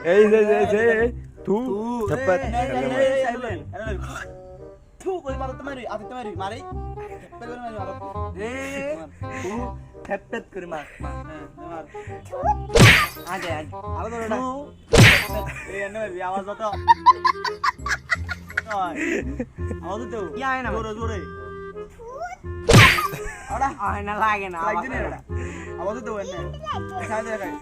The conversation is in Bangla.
এই যে তু থাপ্পড় থু কই মারো তোমারি আতে তোমারি মারি থাপ্পড় করে মারি মারো থু থাপ্পড় করে মার মার আগে আরো ধরে না এই এনে আওয়াজ দাও আওয়াজ তো ইয়া হয় না জোরে জোরে আড়া আয় না লাগে না আওয়াজ তো এনে আওয়াজ তো এনে সাইডে রাখ